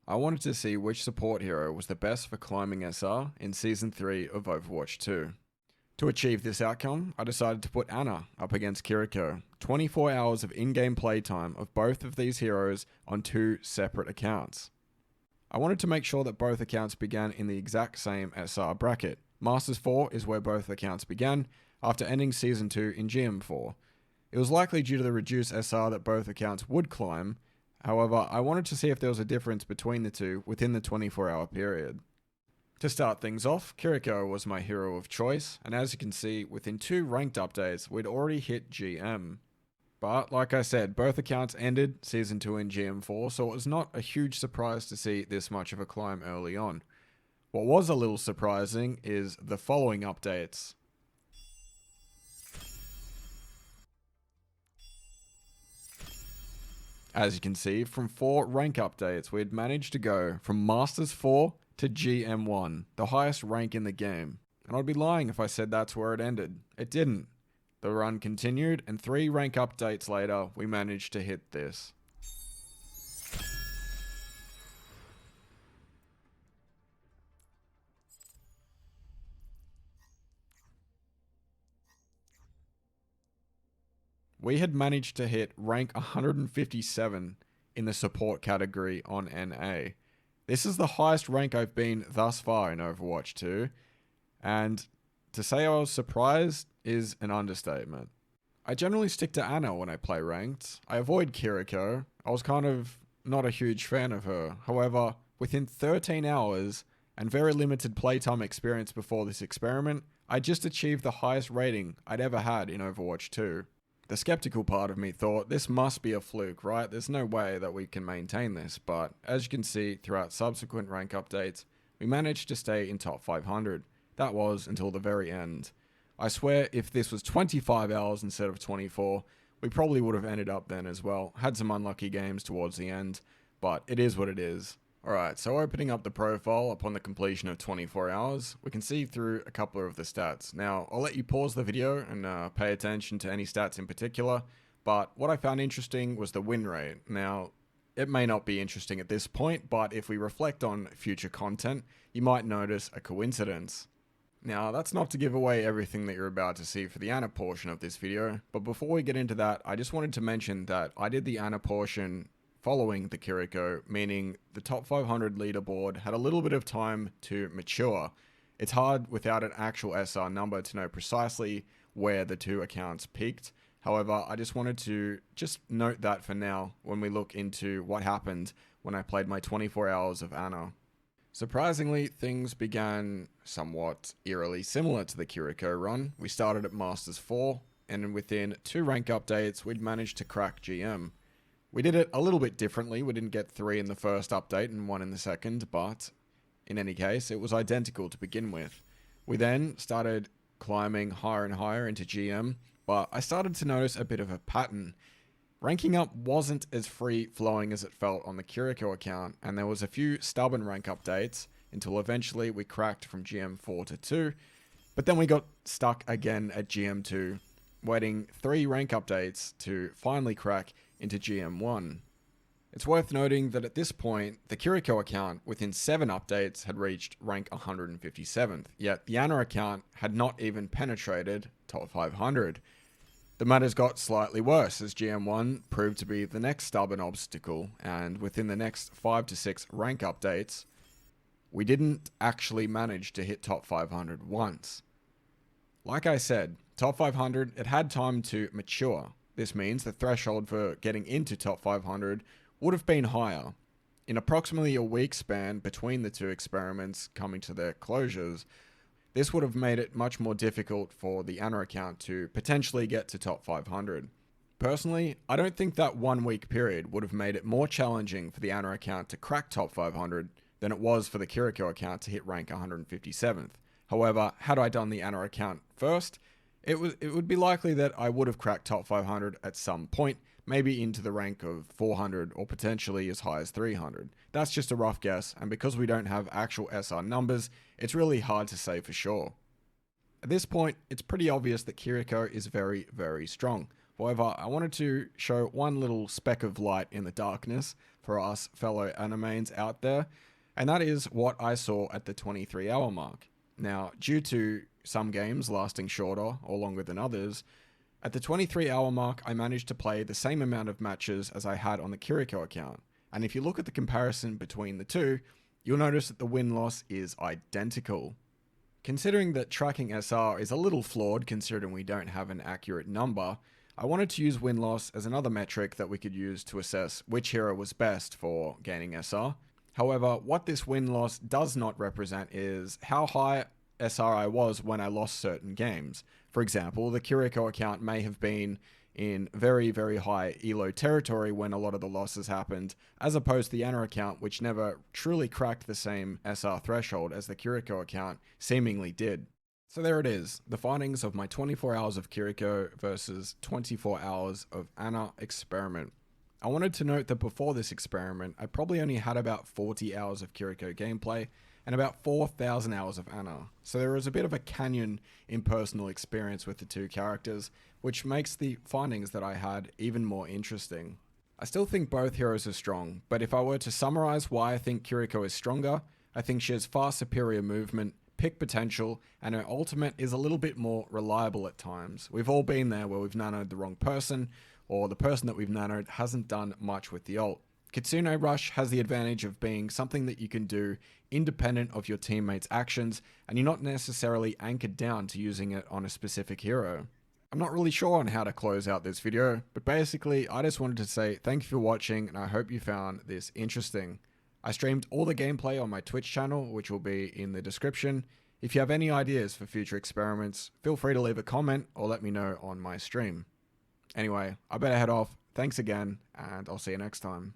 I wanted to see which support hero was the best for climbing SR in Season 3 of Overwatch 2. To achieve this outcome, I decided to put Ana up against Kiriko. 24 hours of in-game playtime of both of these heroes on two separate accounts. I wanted to make sure that both accounts began in the exact same SR bracket. Masters 4 is where both accounts began, after ending Season 2 in GM4. It was likely due to the reduced SR that both accounts would climb. However, I wanted to see if there was a difference between the two within the 24-hour period. To start things off, Kiriko was my hero of choice, and as you can see, within 2 ranked updates, we'd already hit GM. But, like I said, both accounts ended Season 2 in GM4, so it was not a huge surprise to see this much of a climb early on. What was a little surprising is the following updates. As you can see, from 4 rank updates, we had managed to go from Masters 4 to GM1, the highest rank in the game. And I'd be lying if I said that's where it ended. It didn't. The run continued, and 3 rank updates later, we managed to hit this. We had managed to hit rank 157 in the support category on NA. This is the highest rank I've been thus far in Overwatch 2, and to say I was surprised is an understatement. I generally stick to Ana when I play ranked. I avoid Kiriko. I was kind of not a huge fan of her. However, within 13 hours and very limited playtime experience before this experiment, I just achieved the highest rating I'd ever had in Overwatch 2. The skeptical part of me thought this must be a fluke, right? There's no way that we can maintain this, but as you can see throughout subsequent rank updates, we managed to stay in top 500. That was until the very end. I swear if this was 25 hours instead of 24, we probably would have ended up then as well. Had some unlucky games towards the end, but it is what it is. Alright, so opening up the profile upon the completion of 24 hours, we can see through a couple of the stats. Now, I'll let you pause the video and pay attention to any stats in particular, but what I found interesting was the win rate. Now, it may not be interesting at this point, but if we reflect on future content, you might notice a coincidence. Now, that's not to give away everything that you're about to see for the Ana portion of this video, but before we get into that, I just wanted to mention that I did the Ana portion following the Kiriko, meaning the top 500 leaderboard had a little bit of time to mature. It's hard without an actual SR number to know precisely where the 2 accounts peaked. However, I just wanted to just note that for now when we look into what happened when I played my 24 hours of Ana. Surprisingly, things began somewhat eerily similar to the Kiriko run. We started at Masters 4, and within 2 rank updates, we'd managed to crack GM. We did it a little bit differently. We didn't get 3 in the first update and 1 in the second, but in any case, it was identical to begin with. We then started climbing higher and higher into GM, but I started to notice a bit of a pattern. Ranking up wasn't as free-flowing as it felt on the Kiriko account, and there was a few stubborn rank updates until eventually we cracked from GM4 to 2, but then we got stuck again at GM2, waiting 3 rank updates to finally crack into GM1. It's worth noting that at this point, the Kiriko account within 7 updates had reached rank 157th, yet the Ana account had not even penetrated top 500. The matters got slightly worse as GM1 proved to be the next stubborn obstacle, and within the next 5 to 6 rank updates, we didn't actually manage to hit top 500 once. Like I said, top 500, it had time to mature. This means the threshold for getting into top 500 would have been higher. In approximately a week span between the 2 experiments coming to their closures, this would have made it much more difficult for the Ana account to potentially get to top 500. Personally, I don't think that 1 week period would have made it more challenging for the Ana account to crack top 500 than it was for the Kiriko account to hit rank 157th. However, had I done the Ana account first, it would be likely that I would have cracked top 500 at some point, maybe into the rank of 400 or potentially as high as 300. That's just a rough guess, and because we don't have actual SR numbers, it's really hard to say for sure. At this point, it's pretty obvious that Kiriko is very, very strong. However, I wanted to show one little speck of light in the darkness for us fellow animains out there, and that is what I saw at the 23-hour mark. Now, due to some games lasting shorter or longer than others, at the 23-hour mark, I managed to play the same amount of matches as I had on the Kiriko account. And if you look at the comparison between the two, you'll notice that the win-loss is identical. Considering that tracking SR is a little flawed considering we don't have an accurate number, I wanted to use win-loss as another metric that we could use to assess which hero was best for gaining SR. However, what this win-loss does not represent is how high SR I was when I lost certain games. For example, the Kiriko account may have been in very, very high elo territory when a lot of the losses happened, as opposed to the Ana account, which never truly cracked the same SR threshold as the Kiriko account seemingly did. So there it is, the findings of my 24 hours of Kiriko versus 24 hours of Ana experiment. I wanted to note that before this experiment, I probably only had about 40 hours of Kiriko gameplay and about 4,000 hours of Ana. So there is a bit of a canyon in personal experience with the two characters, which makes the findings that I had even more interesting. I still think both heroes are strong, but if I were to summarize why I think Kiriko is stronger, I think she has far superior movement, pick potential, and her ultimate is a little bit more reliable at times. We've all been there where we've nanoed the wrong person, or the person that we've nanoed hasn't done much with the ult. Kitsune Rush has the advantage of being something that you can do independent of your teammates' actions, and you're not necessarily anchored down to using it on a specific hero. I'm not really sure on how to close out this video, but basically I just wanted to say thank you for watching and I hope you found this interesting. I streamed all the gameplay on my Twitch channel, which will be in the description. If you have any ideas for future experiments, feel free to leave a comment or let me know on my stream. Anyway, I better head off. Thanks again, and I'll see you next time.